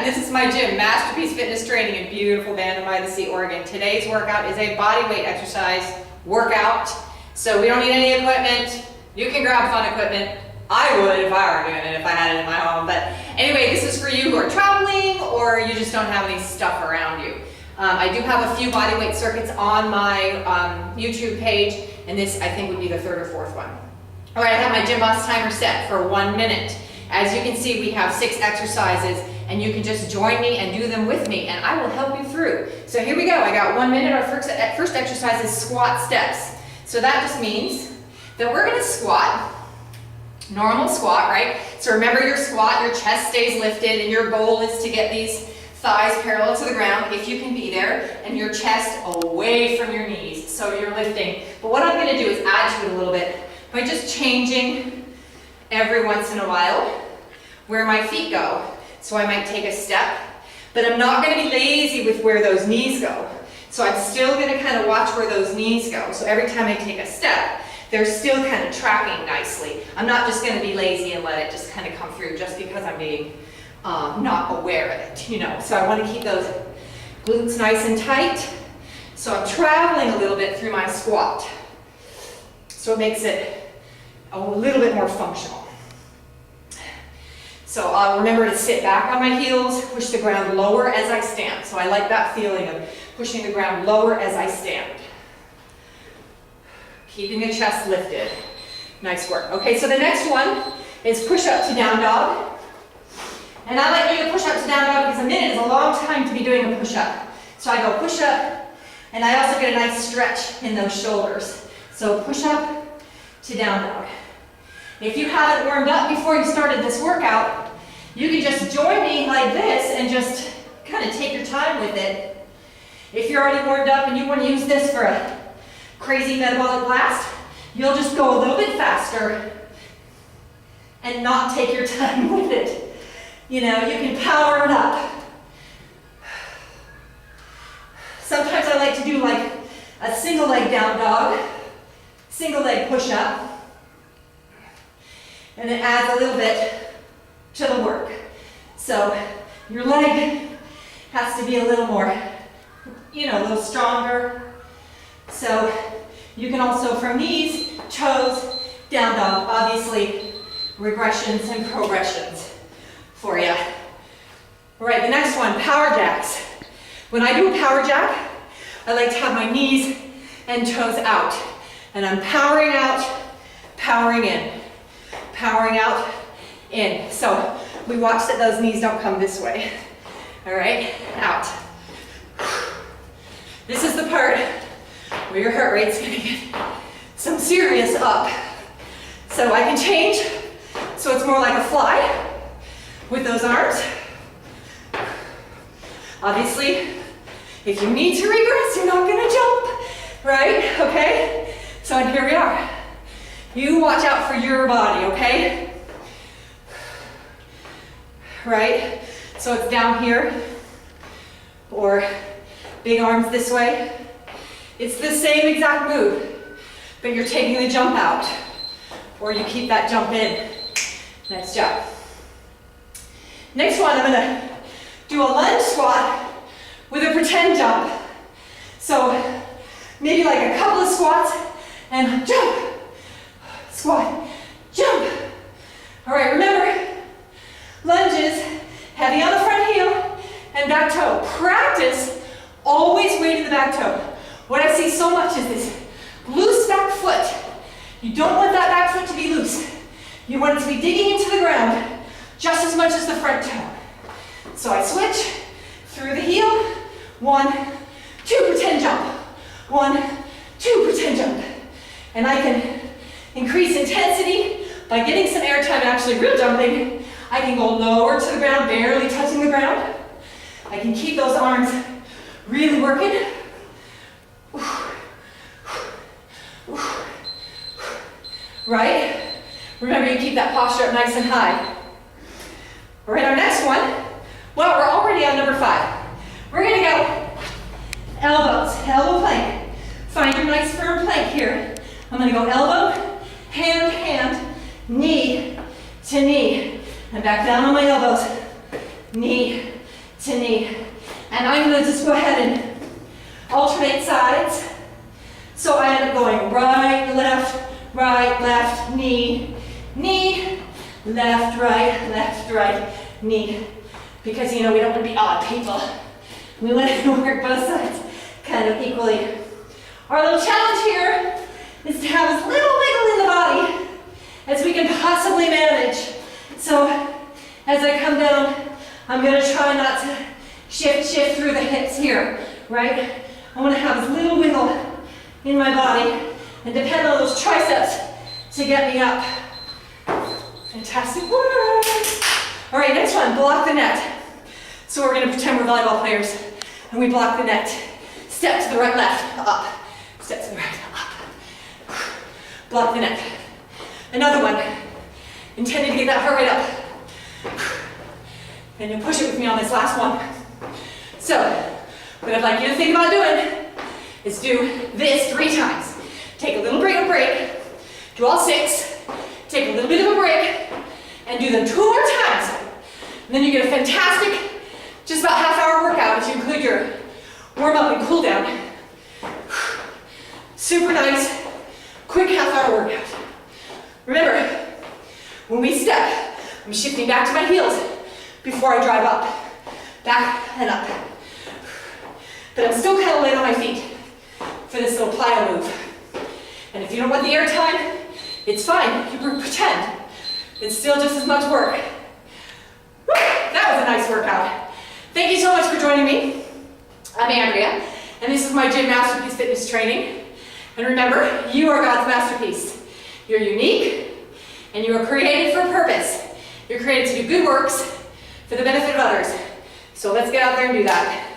and this is my gym, Masterpiece Fitness Training in beautiful Bandon by the Sea, Oregon. Today's workout is a body weight exercise workout, so we don't need any equipment. You can grab fun equipment. I would if I were doing it, if I had it in my home. But anyway, this is for you who are traveling or you just don't have any stuff around you. I do have a few body weight circuits on my YouTube page, and this I think would be the third or fourth one. All right, I have my Gym Boss timer set for 1 minute. As you can see, we have 6 exercises, and you can just join me and do them with me, and I will help you through. So here we go. I got 1 minute. Our first exercise is squat steps. So that just means that we're going to squat, normal squat, right? So remember your squat, your chest stays lifted, and your goal is to get these thighs parallel to the ground, if you can be there, and your chest away from your knees, so you're lifting. But what I'm going to do is add to it a little bit by just changing every once in a while where my feet go. So I might take a step, but I'm not going to be lazy with where those knees go. So I'm still going to kind of watch where those knees go. So every time I take a step, they're still kind of tracking nicely. I'm not just going to be lazy and let it just kind of come through just because I'm being not aware of it, you know. So I want to keep those glutes nice and tight. So I'm traveling a little bit through my squat. So it makes it a little bit more functional. So I'll remember to sit back on my heels, push the ground lower as I stand. So I like that feeling of pushing the ground lower as I stand. Keeping the chest lifted. Nice work. Okay, so the next one is push up to down dog. And I like doing a push up to down dog because a minute is a long time to be doing a push up. So I go push up, and I also get a nice stretch in those shoulders. So push up to down dog. If you haven't warmed up before you started this workout, you can just join me like this and just kind of take your time with it. If you're already warmed up and you want to use this for a crazy metabolic blast, you'll just go a little bit faster and not take your time with it. You know, you can power it up. Sometimes I like to do like a single leg down dog, single leg push up. And it adds a little bit to the work. So your leg has to be a little more, you know, a little stronger. So you can also, from knees, toes, down dog, obviously regressions and progressions for you. All right, the next one, power jacks. When I do a power jack, I like to have my knees and toes out. And I'm powering out, powering in. Powering out, in. So we watch that those knees don't come this way. All right, out. This is the part where your heart rate's gonna get some serious up. So I can change, so it's more like a fly with those arms. Obviously, if you need to regress, you're not gonna jump, right? Okay, so here we are. You watch out for your body, okay? Right? So it's down here, or big arms this way. It's the same exact move, but you're taking the jump out, or you keep that jump in. Nice job. Next one, I'm gonna do a lunge squat with a pretend jump. So maybe like a couple of squats and jump. Squat, jump. All right, remember, lunges, heavy on the front heel and back toe. Practice always weight in the back toe. What I see so much is this loose back foot. You don't want that back foot to be loose. You want it to be digging into the ground just as much as the front toe. So I switch through the heel. 1, 2, pretend jump. 1, 2, pretend jump. And I can increase intensity by getting some air time, actually real jumping. I can go lower to the ground, barely touching the ground. I can keep those arms really working. Right? Remember, you keep that posture up nice and high. All right, our next one, well, we're already on number 5. We're gonna go elbows, elbow plank. Find your nice firm plank here. I'm gonna go elbow, hand, hand, knee to knee. And back down on my elbows. Knee to knee. And I'm gonna just go ahead and alternate sides. So I end up going right, left, knee, knee, left, right, knee. Because, you know, we don't want to be odd people. We want to work both sides kind of equally. Our little challenge here is to have as little wiggle in the body as we can possibly manage. So as I come down, I'm going to try not to shift through the hips here, right? I want to have as little wiggle in my body and depend on those triceps to get me up. Fantastic work. All right, next one, block the net. So we're going to pretend we're volleyball players and we block the net. Step to the right, left, up. Step to the right, up. Block the net. Another one. Intended to get that heart rate up. And you'll push it with me on this last one. So, what I'd like you to think about doing is do this 3 times. Take a little break, do all 6, take a little bit of a break, and do them 2 more times. And then you get a fantastic, just about half-hour workout if you include your warm-up and cool-down. Super nice, quick half-hour workout. Remember, when we step, I'm shifting back to my heels before I drive up. Back and up. But I'm still kind of light on my feet for this little plyo move. And if you don't want the air time, it's fine. You can pretend. It's still just as much work. Woo, that was a nice workout. Thank you so much for joining me. I'm Andrea, and this is my Gym Masterpiece Fitness Training. And remember, you are God's masterpiece. You're unique, and you are created for a purpose. You're created to do good works for the benefit of others. So let's get out there and do that.